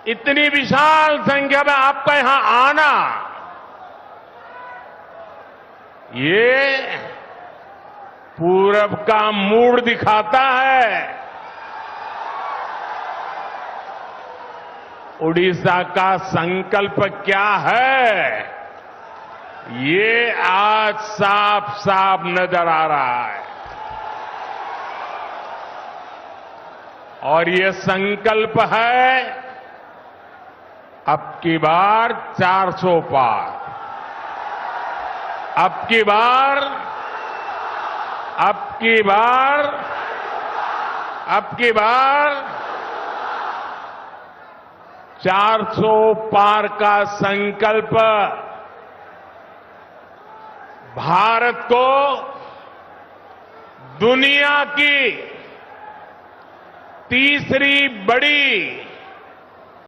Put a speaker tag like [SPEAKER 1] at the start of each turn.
[SPEAKER 1] इतनी विशाल संख्या में आपका यहां आना, ये पूरब का मूड दिखाता है। उड़ीसा का संकल्प क्या है, ये आज साफ साफ नजर आ रहा है। और ये संकल्प है अब की बार 400 पार, अब की बार 400 पार का संकल्प भारत को दुनिया की तीसरी बड़ी